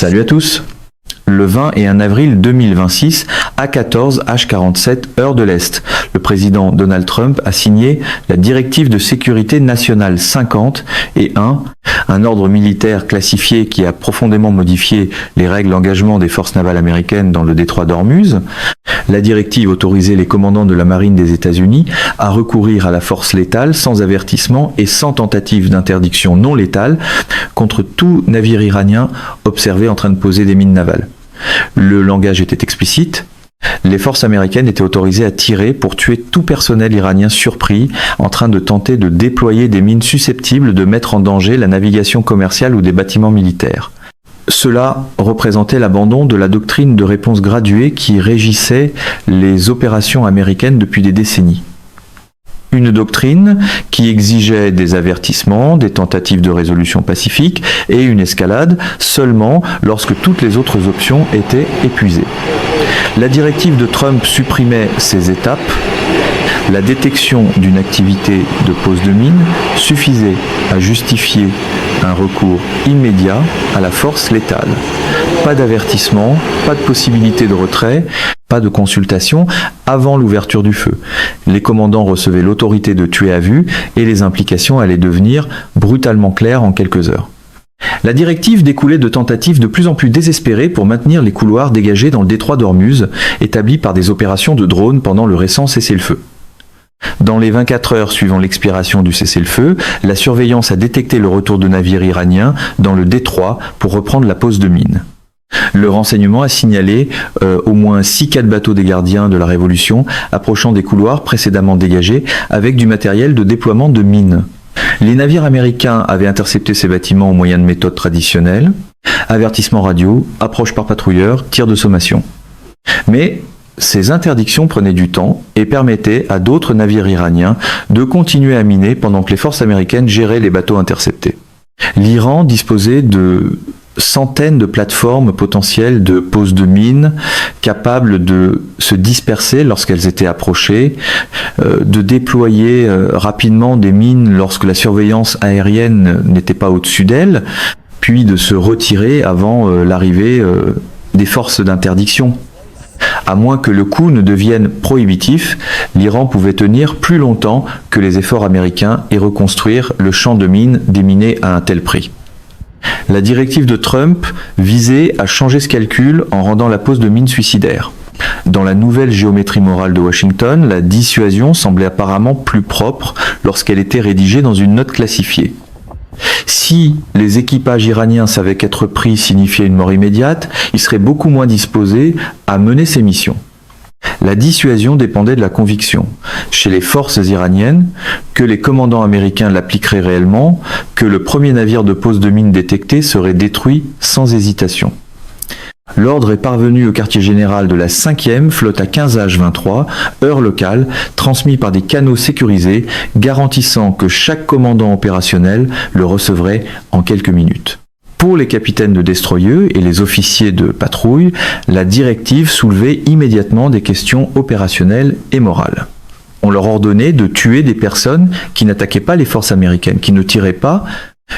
Salut à tous. Le 20 et 1 avril 2026, à 14 H47, heure de l'Est, le président Donald Trump a signé la directive de sécurité nationale 50 et 1, un ordre militaire classifié qui a profondément modifié les règles d'engagement des forces navales américaines dans le détroit d'Ormuz. La directive autorisait les commandants de la marine des États-Unis à recourir à la force létale sans avertissement et sans tentative d'interdiction non létale contre tout navire iranien observé en train de poser des mines navales. Le langage était explicite. Les forces américaines étaient autorisées à tirer pour tuer tout personnel iranien surpris en train de tenter de déployer des mines susceptibles de mettre en danger la navigation commerciale ou des bâtiments militaires. Cela représentait l'abandon de la doctrine de réponse graduée qui régissait les opérations américaines depuis des décennies. Une doctrine qui exigeait des avertissements, des tentatives de résolution pacifique et une escalade seulement lorsque toutes les autres options étaient épuisées. La directive de Trump supprimait ces étapes. La détection d'une activité de pose de mine suffisait à justifier un recours immédiat à la force létale. Pas d'avertissement, pas de possibilité de retrait, pas de consultation avant l'ouverture du feu. Les commandants recevaient l'autorité de tuer à vue et les implications allaient devenir brutalement claires en quelques heures. La directive découlait de tentatives de plus en plus désespérées pour maintenir les couloirs dégagés dans le détroit d'Ormuz, établis par des opérations de drones pendant le récent cessez-le-feu. Dans les 24 heures suivant l'expiration du cessez-le-feu, la surveillance a détecté le retour de navires iraniens dans le détroit pour reprendre la pose de mines. Le renseignement a signalé au moins 6 cas de bateaux des gardiens de la Révolution approchant des couloirs précédemment dégagés avec du matériel de déploiement de mines. Les navires américains avaient intercepté ces bâtiments au moyen de méthodes traditionnelles, avertissement radio, approche par patrouilleur, tir de sommation. Mais ces interdictions prenaient du temps et permettaient à d'autres navires iraniens de continuer à miner pendant que les forces américaines géraient les bateaux interceptés. L'Iran disposait de centaines de plateformes potentielles de pose de mines capables de se disperser lorsqu'elles étaient approchées, de déployer rapidement des mines lorsque la surveillance aérienne n'était pas au-dessus d'elles, puis de se retirer avant l'arrivée des forces d'interdiction. À moins que le coût ne devienne prohibitif, l'Iran pouvait tenir plus longtemps que les efforts américains et reconstruire le champ de mines déminé à un tel prix. La directive de Trump visait à changer ce calcul en rendant la pose de mines suicidaire. Dans la nouvelle géométrie morale de Washington, la dissuasion semblait apparemment plus propre lorsqu'elle était rédigée dans une note classifiée. Si les équipages iraniens savaient qu'être pris signifiait une mort immédiate, ils seraient beaucoup moins disposés à mener ces missions. La dissuasion dépendait de la conviction, chez les forces iraniennes, que les commandants américains l'appliqueraient réellement, que le premier navire de pose de mine détecté serait détruit sans hésitation. L'ordre est parvenu au quartier général de la 5e flotte à 15H23, heure locale, transmis par des canaux sécurisés, garantissant que chaque commandant opérationnel le recevrait en quelques minutes. Pour les capitaines de destroyers et les officiers de patrouille, la directive soulevait immédiatement des questions opérationnelles et morales. On leur ordonnait de tuer des personnes qui n'attaquaient pas les forces américaines, qui ne tiraient pas,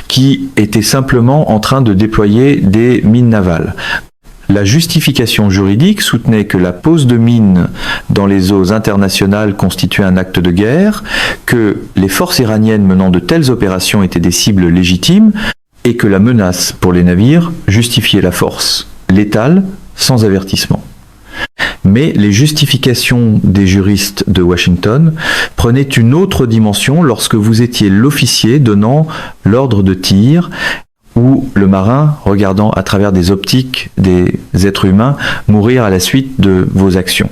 qui étaient simplement en train de déployer des mines navales. La justification juridique soutenait que la pose de mines dans les eaux internationales constituait un acte de guerre, que les forces iraniennes menant de telles opérations étaient des cibles légitimes, et que la menace pour les navires justifiait la force létale sans avertissement. Mais les justifications des juristes de Washington prenaient une autre dimension lorsque vous étiez l'officier donnant l'ordre de tir ou le marin regardant à travers des optiques des êtres humains mourir à la suite de vos actions.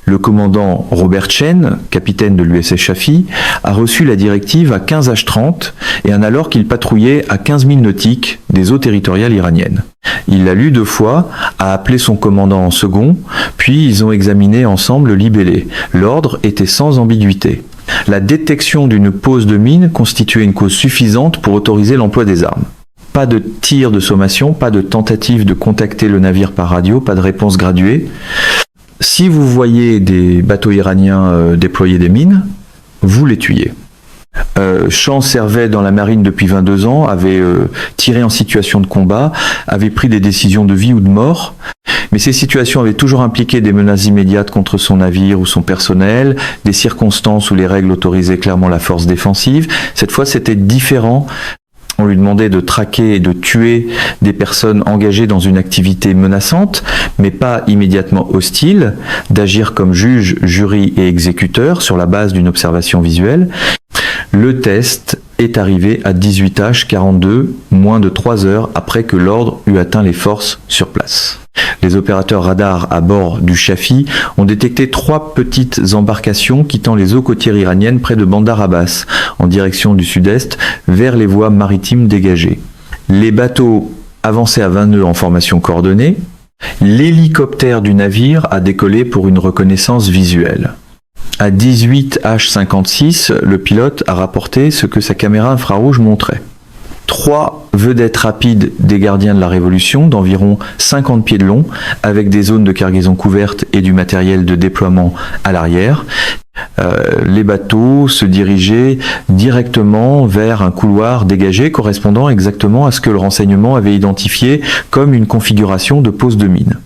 Le commandant Robert Chen, capitaine de l'USS Shafi, a reçu la directive à 15H30 et en alors qu'il patrouillait à 15 milles nautiques des eaux territoriales iraniennes. Il l'a lu 2 fois, a appelé son commandant en second, puis ils ont examiné ensemble le libellé. L'ordre était sans ambiguïté. La détection d'une pose de mine constituait une cause suffisante pour autoriser l'emploi des armes. Pas de tir de sommation, pas de tentative de contacter le navire par radio, pas de réponse graduée. Si vous voyez des bateaux iraniens déployer des mines, vous les tuiez. Champ servait dans la marine depuis 22 ans, avait tiré en situation de combat, avait pris des décisions de vie ou de mort, mais ces situations avaient toujours impliqué des menaces immédiates contre son navire ou son personnel, des circonstances où les règles autorisaient clairement la force défensive. Cette fois, c'était différent. On lui demandait de traquer et de tuer des personnes engagées dans une activité menaçante, mais pas immédiatement hostile, d'agir comme juge, jury et exécuteur sur la base d'une observation visuelle. Le test est arrivé à 18h42, moins de 3 heures après que l'ordre eut atteint les forces sur place. Les opérateurs radars à bord du Shafi ont détecté 3 petites embarcations quittant les eaux côtières iraniennes près de Bandar Abbas, en direction du sud-est, vers les voies maritimes dégagées. Les bateaux avançaient à 20 nœuds en formation coordonnée. L'hélicoptère du navire a décollé pour une reconnaissance visuelle. À 18h56, le pilote a rapporté ce que sa caméra infrarouge montrait. 3 vedettes rapides des gardiens de la Révolution d'environ 50 pieds de long, avec des zones de cargaison couvertes et du matériel de déploiement à l'arrière. Les bateaux se dirigeaient directement vers un couloir dégagé correspondant exactement à ce que le renseignement avait identifié comme une configuration de pose de mine.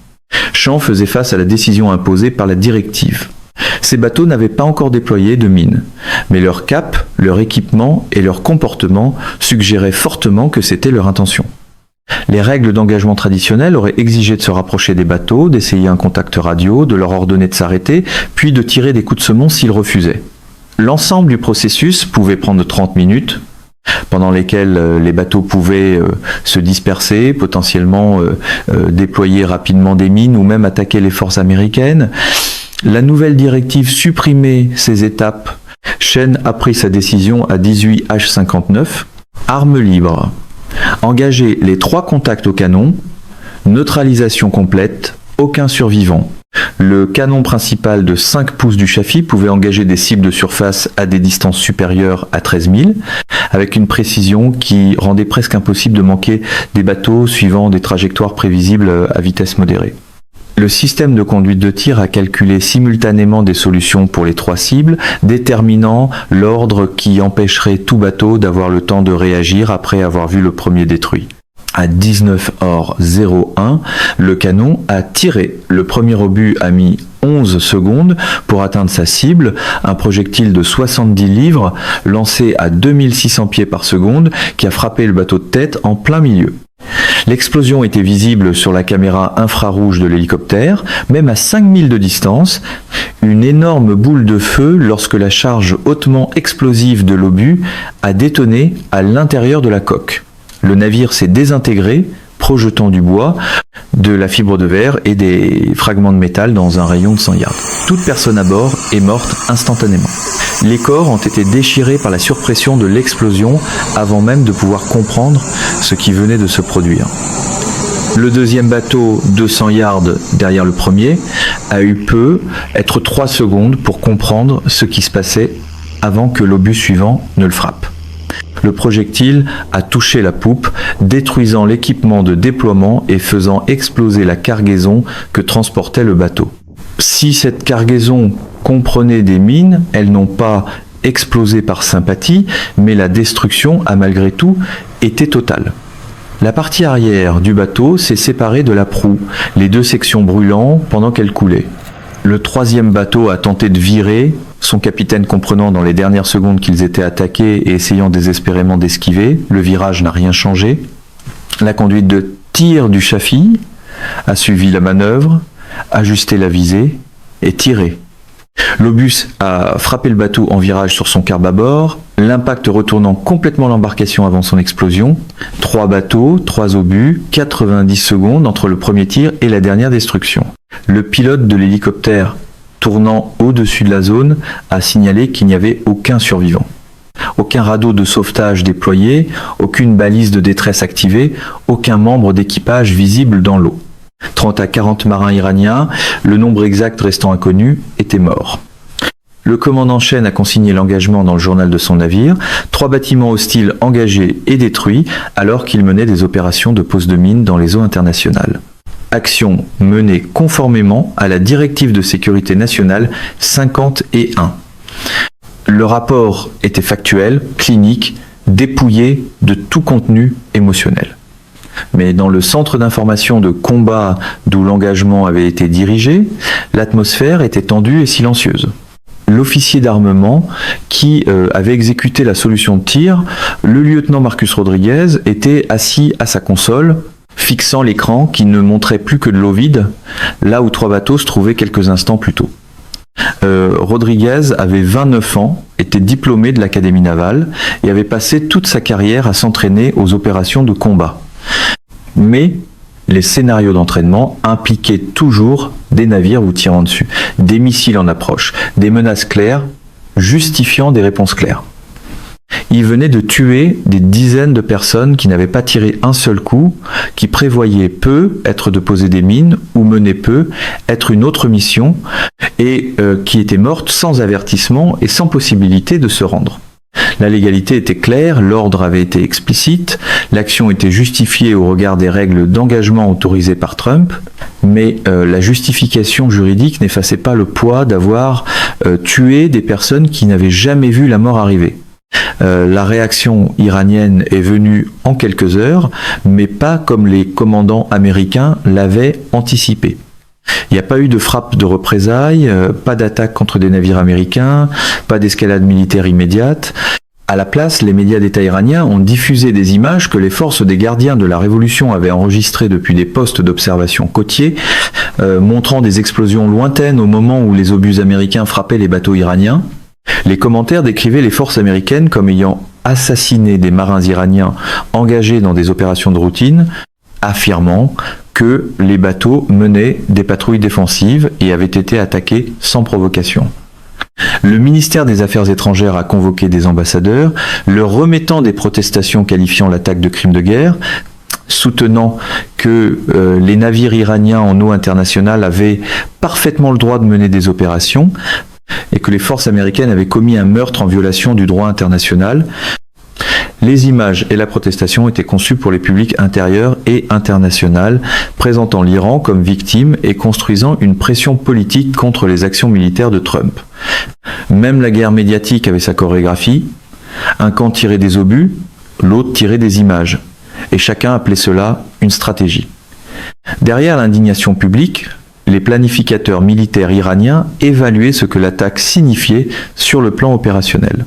Champ faisait face à la décision imposée par la directive. Ces bateaux n'avaient pas encore déployé de mines, mais leur cap, leur équipement et leur comportement suggéraient fortement que c'était leur intention. Les règles d'engagement traditionnelles auraient exigé de se rapprocher des bateaux, d'essayer un contact radio, de leur ordonner de s'arrêter, puis de tirer des coups de semonce s'ils refusaient. L'ensemble du processus pouvait prendre 30 minutes, pendant lesquelles les bateaux pouvaient se disperser, potentiellement déployer rapidement des mines ou même attaquer les forces américaines. La nouvelle directive supprimait ces étapes. Chen a pris sa décision à 18h59. Arme libre. Engager les 3 contacts au canon. Neutralisation complète. Aucun survivant. Le canon principal de 5 pouces du Shafi pouvait engager des cibles de surface à des distances supérieures à 13 000, avec une précision qui rendait presque impossible de manquer des bateaux suivant des trajectoires prévisibles à vitesse modérée. Le système de conduite de tir a calculé simultanément des solutions pour les 3 cibles, déterminant l'ordre qui empêcherait tout bateau d'avoir le temps de réagir après avoir vu le premier détruit. À 19h01, le canon a tiré. Le premier obus a mis 11 secondes pour atteindre sa cible, un projectile de 70 livres lancé à 2600 pieds par seconde qui a frappé le bateau de tête en plein milieu. L'explosion était visible sur la caméra infrarouge de l'hélicoptère, même à 5000 de distance, une énorme boule de feu lorsque la charge hautement explosive de l'obus a détonné à l'intérieur de la coque. Le navire s'est désintégré, projetant du bois, de la fibre de verre et des fragments de métal dans un rayon de 100 yards. Toute personne à bord est morte instantanément. Les corps ont été déchirés par la surpression de l'explosion avant même de pouvoir comprendre ce qui venait de se produire. Le deuxième bateau, 200 yards derrière le premier, a eu être 3 secondes pour comprendre ce qui se passait avant que l'obus suivant ne le frappe. Le projectile a touché la poupe, détruisant l'équipement de déploiement et faisant exploser la cargaison que transportait le bateau. Si cette cargaison comprenait des mines, elles n'ont pas explosé par sympathie, mais la destruction a malgré tout été totale. La partie arrière du bateau s'est séparée de la proue, les 2 sections brûlant pendant qu'elle coulait. Le 3e bateau a tenté de virer, son capitaine comprenant dans les dernières secondes qu'ils étaient attaqués et essayant désespérément d'esquiver. Le virage n'a rien changé. La conduite de tir du Shafi a suivi la manœuvre, ajusté la visée et tiré. L'obus a frappé le bateau en virage sur son quart bâbord, l'impact retournant complètement l'embarcation avant son explosion. 3 bateaux, 3 obus, 90 secondes entre le premier tir et la dernière destruction. Le pilote de l'hélicoptère tournant au-dessus de la zone a signalé qu'il n'y avait aucun survivant. Aucun radeau de sauvetage déployé, aucune balise de détresse activée, aucun membre d'équipage visible dans l'eau. 30 à 40 marins iraniens, le nombre exact restant inconnu, étaient morts. Le commandant Chen a consigné l'engagement dans le journal de son navire, 3 bâtiments hostiles engagés et détruits alors qu'il menait des opérations de pose de mines dans les eaux internationales. Action menée conformément à la directive de sécurité nationale 51. Le rapport était factuel, clinique, dépouillé de tout contenu émotionnel. Mais dans le centre d'information de combat d'où l'engagement avait été dirigé, l'atmosphère était tendue et silencieuse. L'officier d'armement qui avait exécuté la solution de tir, le lieutenant Marcus Rodriguez, était assis à sa console, fixant l'écran qui ne montrait plus que de l'eau vide, là où 3 bateaux se trouvaient quelques instants plus tôt. Rodriguez avait 29 ans, était diplômé de l'Académie navale et avait passé toute sa carrière à s'entraîner aux opérations de combat. Mais les scénarios d'entraînement impliquaient toujours des navires vous tirant dessus, des missiles en approche, des menaces claires, justifiant des réponses claires. Il venait de tuer des dizaines de personnes qui n'avaient pas tiré un seul coup, qui prévoyaient peu être de poser des mines, ou menaient peu être une autre mission, et qui étaient mortes sans avertissement et sans possibilité de se rendre. La légalité était claire, l'ordre avait été explicite, l'action était justifiée au regard des règles d'engagement autorisées par Trump, mais la justification juridique n'effaçait pas le poids d'avoir tué des personnes qui n'avaient jamais vu la mort arriver. La réaction iranienne est venue en quelques heures, mais pas comme les commandants américains l'avaient anticipé. Il n'y a pas eu de frappe de représailles, pas d'attaque contre des navires américains, pas d'escalade militaire immédiate. À la place, les médias d'État iraniens ont diffusé des images que les forces des gardiens de la Révolution avaient enregistrées depuis des postes d'observation côtiers, montrant des explosions lointaines au moment où les obus américains frappaient les bateaux iraniens. Les commentaires décrivaient les forces américaines comme ayant assassiné des marins iraniens engagés dans des opérations de routine, affirmant que les bateaux menaient des patrouilles défensives et avaient été attaqués sans provocation. Le ministère des Affaires étrangères a convoqué des ambassadeurs, leur remettant des protestations qualifiant l'attaque de crime de guerre, soutenant que les navires iraniens en eau internationale avaient parfaitement le droit de mener des opérations et que les forces américaines avaient commis un meurtre en violation du droit international. Les images et la protestation étaient conçues pour les publics intérieurs et international, présentant l'Iran comme victime et construisant une pression politique contre les actions militaires de Trump. Même la guerre médiatique avait sa chorégraphie. Un camp tirait des obus, l'autre tirait des images. Et chacun appelait cela une stratégie. Derrière l'indignation publique, les planificateurs militaires iraniens évaluaient ce que l'attaque signifiait sur le plan opérationnel.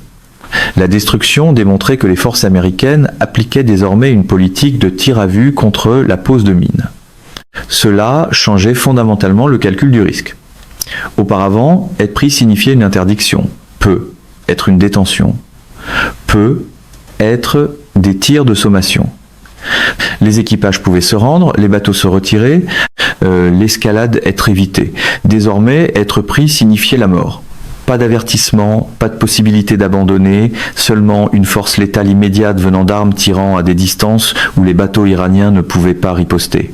La destruction démontrait que les forces américaines appliquaient désormais une politique de tir à vue contre la pose de mines. Cela changeait fondamentalement le calcul du risque. Auparavant, être pris signifiait une interdiction, peut être une détention, peut être des tirs de sommation. Les équipages pouvaient se rendre, les bateaux se retirer, l'escalade être évitée. Désormais, être pris signifiait la mort. Pas d'avertissement, pas de possibilité d'abandonner, seulement une force létale immédiate venant d'armes tirant à des distances où les bateaux iraniens ne pouvaient pas riposter.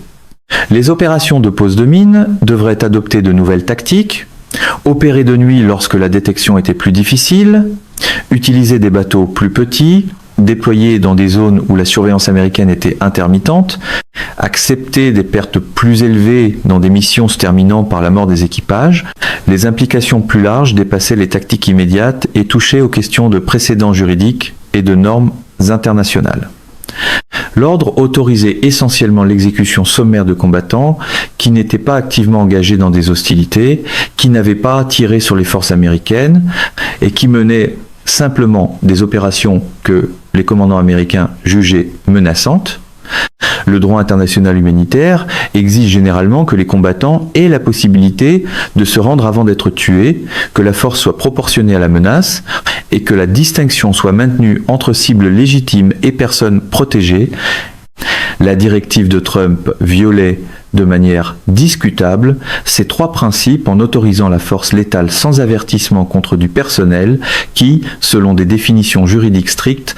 Les opérations de pose de mines devraient adopter de nouvelles tactiques, opérer de nuit lorsque la détection était plus difficile, utiliser des bateaux plus petits, déployés dans des zones où la surveillance américaine était intermittente, accepter des pertes plus élevées dans des missions se terminant par la mort des équipages. Les implications plus larges dépassaient les tactiques immédiates et touchaient aux questions de précédents juridiques et de normes internationales. L'ordre autorisait essentiellement l'exécution sommaire de combattants qui n'étaient pas activement engagés dans des hostilités, qui n'avaient pas tiré sur les forces américaines et qui menaient simplement des opérations que les commandants américains jugeaient menaçantes. Le droit international humanitaire exige généralement que les combattants aient la possibilité de se rendre avant d'être tués, que la force soit proportionnée à la menace et que la distinction soit maintenue entre cibles légitimes et personnes protégées. La directive de Trump violait de manière discutable ces 3 principes en autorisant la force létale sans avertissement contre du personnel qui, selon des définitions juridiques strictes,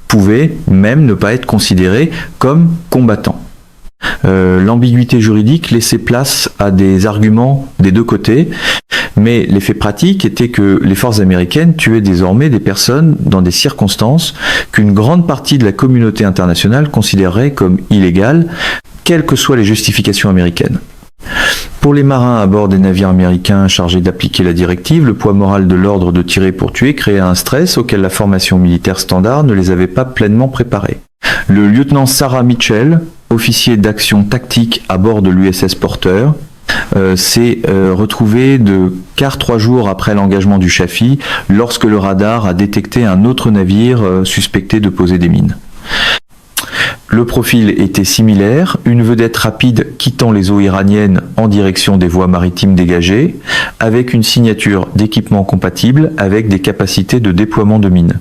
pouvait même ne pas être considéré comme combattant. L'ambiguïté juridique laissait place à des arguments des deux côtés, mais l'effet pratique était que les forces américaines tuaient désormais des personnes dans des circonstances qu'une grande partie de la communauté internationale considérerait comme illégales, quelles que soient les justifications américaines. Pour les marins à bord des navires américains chargés d'appliquer la directive, le poids moral de l'ordre de tirer pour tuer créa un stress auquel la formation militaire standard ne les avait pas pleinement préparés. Le lieutenant Sarah Mitchell, officier d'action tactique à bord de l'USS Porter, s'est retrouvé de quart 3 jours après l'engagement du Chaffee lorsque le radar a détecté un autre navire suspecté de poser des mines. Le profil était similaire, une vedette rapide quittant les eaux iraniennes en direction des voies maritimes dégagées, avec une signature d'équipement compatible avec des capacités de déploiement de mines.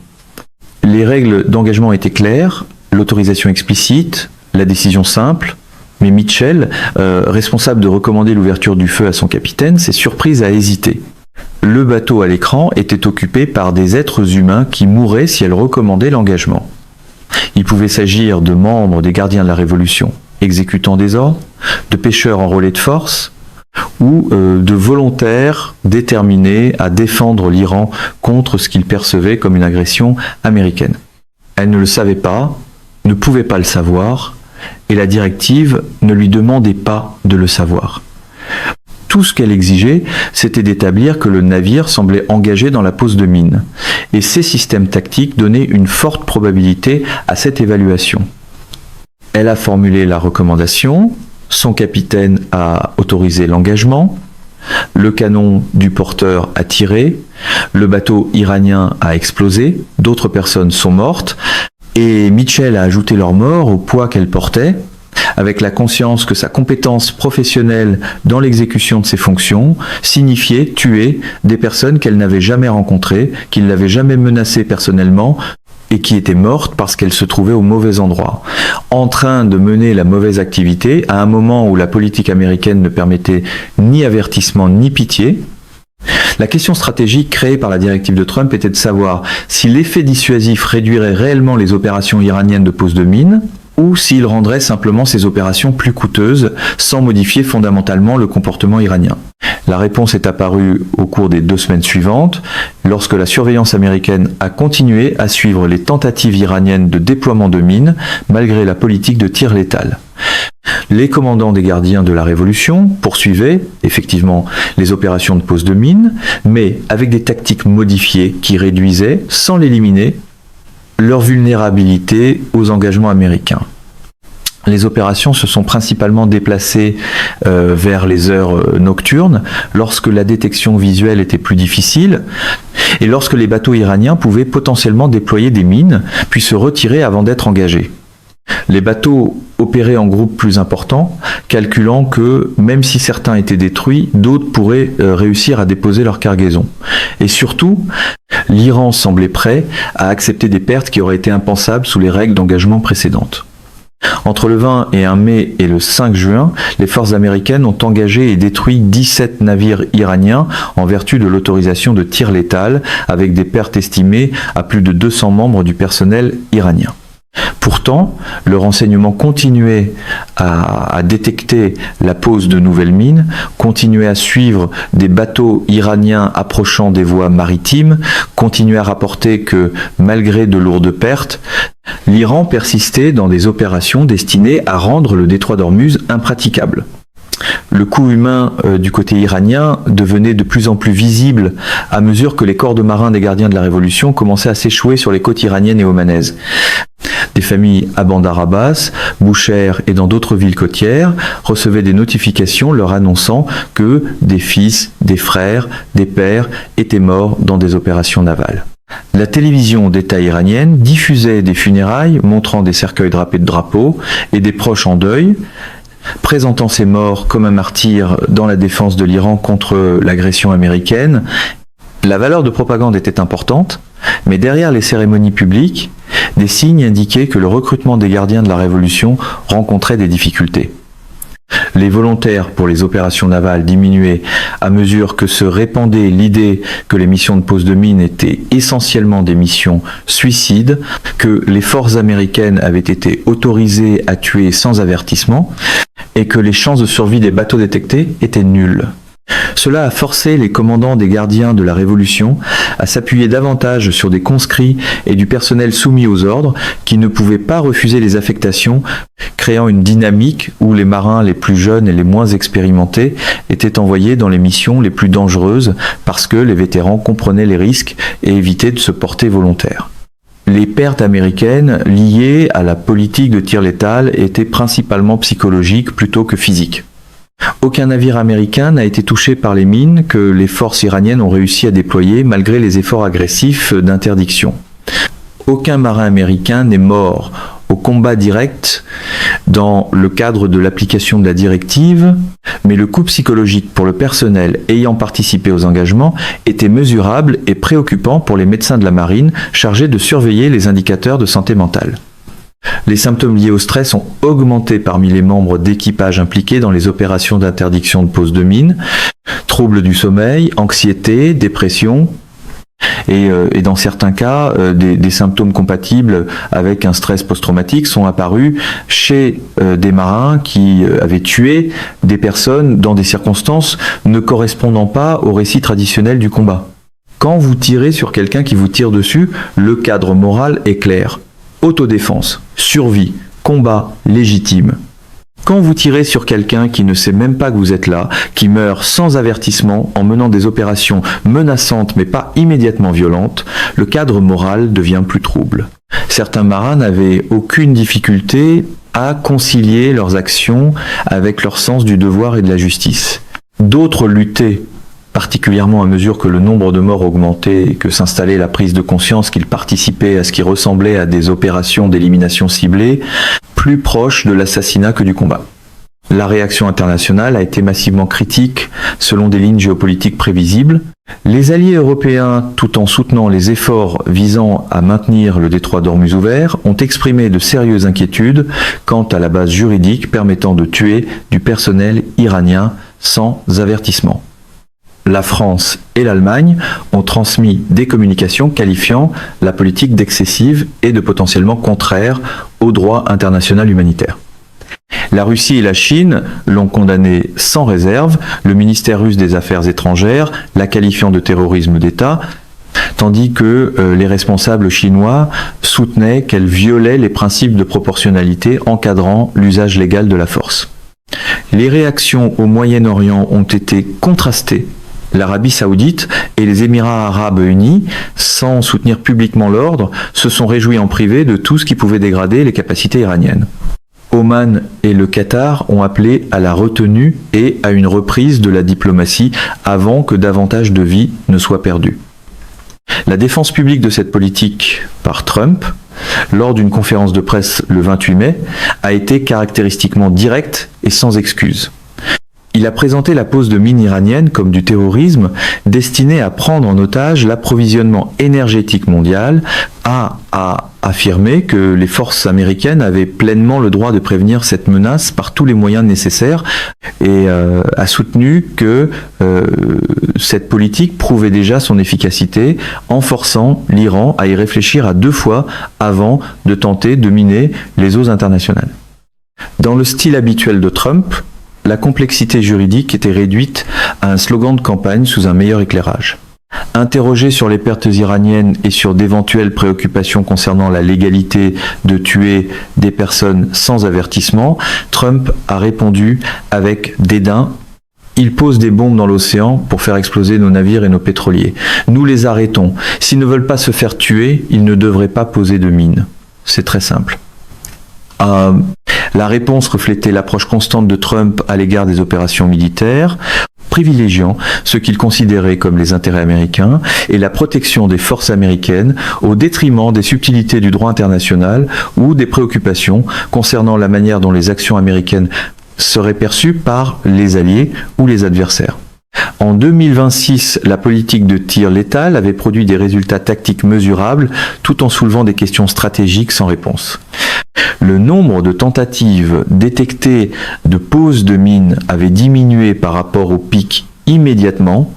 Les règles d'engagement étaient claires, l'autorisation explicite, la décision simple, mais Mitchell, responsable de recommander l'ouverture du feu à son capitaine, s'est surprise à hésiter. Le bateau à l'écran était occupé par des êtres humains qui mourraient si elle recommandait l'engagement. Il pouvait s'agir de membres des gardiens de la Révolution, exécutant des ordres, de pêcheurs en relais de force, ou de volontaires déterminés à défendre l'Iran contre ce qu'ils percevaient comme une agression américaine. Elle ne le savait pas, ne pouvait pas le savoir, et la directive ne lui demandait pas de le savoir. Tout ce qu'elle exigeait, c'était d'établir que le navire semblait engagé dans la pose de mines. Et ces systèmes tactiques donnaient une forte probabilité à cette évaluation. Elle a formulé la recommandation, son capitaine a autorisé l'engagement, le canon du porteur a tiré, le bateau iranien a explosé, d'autres personnes sont mortes, et Mitchell a ajouté leur mort au poids qu'elle portait, avec la conscience que sa compétence professionnelle dans l'exécution de ses fonctions signifiait tuer des personnes qu'elle n'avait jamais rencontrées, qui ne l'avaient jamais menacées personnellement et qui étaient mortes parce qu'elles se trouvaient au mauvais endroit, en train de mener la mauvaise activité à un moment où la politique américaine ne permettait ni avertissement ni pitié. La question stratégique créée par la directive de Trump était de savoir si l'effet dissuasif réduirait réellement les opérations iraniennes de pose de mines, ou s'il rendrait simplement ces opérations plus coûteuses sans modifier fondamentalement le comportement iranien. La réponse est apparue au cours des 2 semaines suivantes, lorsque la surveillance américaine a continué à suivre les tentatives iraniennes de déploiement de mines, malgré la politique de tir létal. Les commandants des gardiens de la Révolution poursuivaient effectivement les opérations de pose de mines, mais avec des tactiques modifiées qui réduisaient, sans l'éliminer, leur vulnérabilité aux engagements américains. Les opérations se sont principalement déplacées vers les heures nocturnes, lorsque la détection visuelle était plus difficile, et lorsque les bateaux iraniens pouvaient potentiellement déployer des mines, puis se retirer avant d'être engagés. Les bateaux opéraient en groupes plus importants, calculant que, même si certains étaient détruits, d'autres pourraient réussir à déposer leur cargaison. Et surtout, l'Iran semblait prêt à accepter des pertes qui auraient été impensables sous les règles d'engagement précédentes. Entre le 20 et 1 mai et le 5 juin, les forces américaines ont engagé et détruit 17 navires iraniens en vertu de l'autorisation de tir létal, avec des pertes estimées à plus de 200 membres du personnel iranien. Pourtant, le renseignement continuait à détecter la pose de nouvelles mines, continuait à suivre des bateaux iraniens approchant des voies maritimes, continuait à rapporter que, malgré de lourdes pertes, l'Iran persistait dans des opérations destinées à rendre le détroit d'Ormuz impraticable. Le coût humain du côté iranien devenait de plus en plus visible à mesure que les corps de marins des gardiens de la Révolution commençaient à s'échouer sur les côtes iraniennes et omanaises. Des familles à Bandar Abbas, Boucher et dans d'autres villes côtières recevaient des notifications leur annonçant que des fils, des frères, des pères étaient morts dans des opérations navales. La télévision d'État iranienne diffusait des funérailles montrant des cercueils drapés de drapeaux et des proches en deuil, présentant ces morts comme un martyr dans la défense de l'Iran contre l'agression américaine. La valeur de propagande était importante, mais derrière les cérémonies publiques, des signes indiquaient que le recrutement des gardiens de la Révolution rencontrait des difficultés. Les volontaires pour les opérations navales diminuaient à mesure que se répandait l'idée que les missions de pose de mines étaient essentiellement des missions suicides, que les forces américaines avaient été autorisées à tuer sans avertissement et que les chances de survie des bateaux détectés étaient nulles. Cela a forcé les commandants des gardiens de la Révolution à s'appuyer davantage sur des conscrits et du personnel soumis aux ordres qui ne pouvaient pas refuser les affectations, créant une dynamique où les marins les plus jeunes et les moins expérimentés étaient envoyés dans les missions les plus dangereuses parce que les vétérans comprenaient les risques et évitaient de se porter volontaires. Les pertes américaines liées à la politique de tir létal étaient principalement psychologiques plutôt que physiques. Aucun navire américain n'a été touché par les mines que les forces iraniennes ont réussi à déployer malgré les efforts agressifs d'interdiction. Aucun marin américain n'est mort au combat direct dans le cadre de l'application de la directive, mais le coût psychologique pour le personnel ayant participé aux engagements était mesurable et préoccupant pour les médecins de la marine chargés de surveiller les indicateurs de santé mentale. Les symptômes liés au stress ont augmenté parmi les membres d'équipage impliqués dans les opérations d'interdiction de pose de mines, troubles du sommeil, anxiété, dépression, et dans certains cas, des symptômes compatibles avec un stress post-traumatique sont apparus chez des marins qui avaient tué des personnes dans des circonstances ne correspondant pas au récit traditionnel du combat. Quand vous tirez sur quelqu'un qui vous tire dessus, le cadre moral est clair. Autodéfense, survie, combat légitime. Quand vous tirez sur quelqu'un qui ne sait même pas que vous êtes là, qui meurt sans avertissement en menant des opérations menaçantes mais pas immédiatement violentes, le cadre moral devient plus trouble. Certains marins n'avaient aucune difficulté à concilier leurs actions avec leur sens du devoir et de la justice. D'autres luttaient, particulièrement à mesure que le nombre de morts augmentait et que s'installait la prise de conscience qu'ils participaient à ce qui ressemblait à des opérations d'élimination ciblée, plus proches de l'assassinat que du combat. La réaction internationale a été massivement critique selon des lignes géopolitiques prévisibles. Les alliés européens, tout en soutenant les efforts visant à maintenir le détroit d'Ormuz ouvert, ont exprimé de sérieuses inquiétudes quant à la base juridique permettant de tuer du personnel iranien sans avertissement. La France et l'Allemagne ont transmis des communications qualifiant la politique d'excessive et de potentiellement contraire au droit international humanitaire. La Russie et la Chine l'ont condamné sans réserve, le ministère russe des Affaires étrangères la qualifiant de terrorisme d'État, tandis que les responsables chinois soutenaient qu'elle violait les principes de proportionnalité encadrant l'usage légal de la force. Les réactions au Moyen-Orient ont été contrastées. L'Arabie saoudite et les Émirats arabes unis, sans soutenir publiquement l'ordre, se sont réjouis en privé de tout ce qui pouvait dégrader les capacités iraniennes. Oman et le Qatar ont appelé à la retenue et à une reprise de la diplomatie avant que davantage de vies ne soient perdues. La défense publique de cette politique par Trump, lors d'une conférence de presse le 28 mai, a été caractéristiquement directe et sans excuse. Il a présenté la pose de mines iraniennes comme du terrorisme destiné à prendre en otage l'approvisionnement énergétique mondial, a affirmé que les forces américaines avaient pleinement le droit de prévenir cette menace par tous les moyens nécessaires et a soutenu que cette politique prouvait déjà son efficacité en forçant l'Iran à y réfléchir à 2 fois avant de tenter de miner les eaux internationales. Dans le style habituel de Trump, la complexité juridique était réduite à un slogan de campagne sous un meilleur éclairage. Interrogé sur les pertes iraniennes et sur d'éventuelles préoccupations concernant la légalité de tuer des personnes sans avertissement, Trump a répondu avec dédain: « Ils posent des bombes dans l'océan pour faire exploser nos navires et nos pétroliers. Nous les arrêtons. S'ils ne veulent pas se faire tuer, ils ne devraient pas poser de mines. » C'est très simple. La réponse reflétait l'approche constante de Trump à l'égard des opérations militaires, privilégiant ce qu'il considérait comme les intérêts américains et la protection des forces américaines au détriment des subtilités du droit international ou des préoccupations concernant la manière dont les actions américaines seraient perçues par les alliés ou les adversaires. En 2026, la politique de tir létal avait produit des résultats tactiques mesurables tout en soulevant des questions stratégiques sans réponse. Le nombre de tentatives détectées de pose de mines avait diminué par rapport au pic immédiatement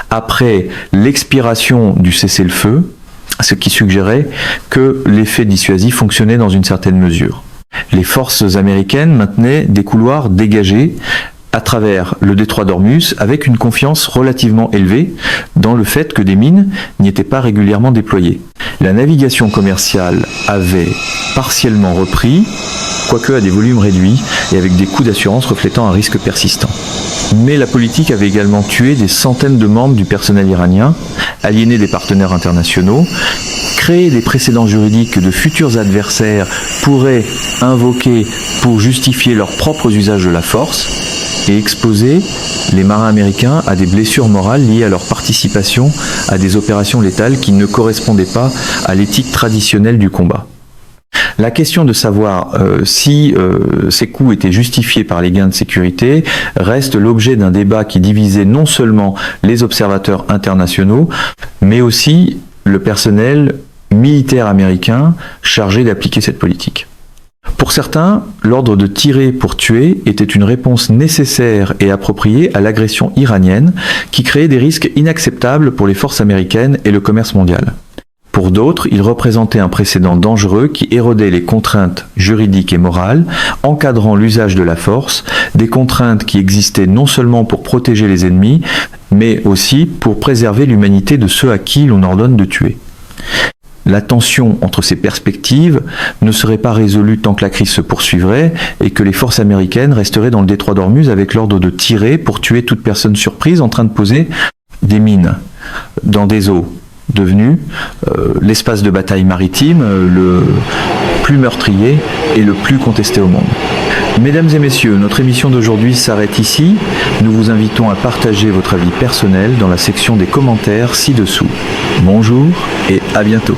après l'expiration du cessez-le-feu, ce qui suggérait que l'effet dissuasif fonctionnait dans une certaine mesure. Les forces américaines maintenaient des couloirs dégagés à travers le détroit d'Ormuz avec une confiance relativement élevée dans le fait que des mines n'y étaient pas régulièrement déployées. La navigation commerciale avait partiellement repris, quoique à des volumes réduits et avec des coûts d'assurance reflétant un risque persistant. Mais la politique avait également tué des centaines de membres du personnel iranien, aliéné des partenaires internationaux, créé des précédents juridiques que de futurs adversaires pourraient invoquer pour justifier leurs propres usages de la force, et exposé les marins américains à des blessures morales liées à leur participation à des opérations létales qui ne correspondaient pas à l'éthique traditionnelle du combat. La question de savoir si ces coûts étaient justifiés par les gains de sécurité reste l'objet d'un débat qui divisait non seulement les observateurs internationaux, mais aussi le personnel militaire américain chargé d'appliquer cette politique. Pour certains, l'ordre de tirer pour tuer était une réponse nécessaire et appropriée à l'agression iranienne qui créait des risques inacceptables pour les forces américaines et le commerce mondial. Pour d'autres, il représentait un précédent dangereux qui érodait les contraintes juridiques et morales, encadrant l'usage de la force, des contraintes qui existaient non seulement pour protéger les ennemis, mais aussi pour préserver l'humanité de ceux à qui l'on ordonne de tuer. La tension entre ces perspectives ne serait pas résolue tant que la crise se poursuivrait et que les forces américaines resteraient dans le détroit d'Ormuz avec l'ordre de tirer pour tuer toute personne surprise en train de poser des mines dans des eaux devenues l'espace de bataille maritime le plus meurtrier et le plus contesté au monde. Mesdames et messieurs, notre émission d'aujourd'hui s'arrête ici. Nous vous invitons à partager votre avis personnel dans la section des commentaires ci-dessous. Bonjour et à bientôt.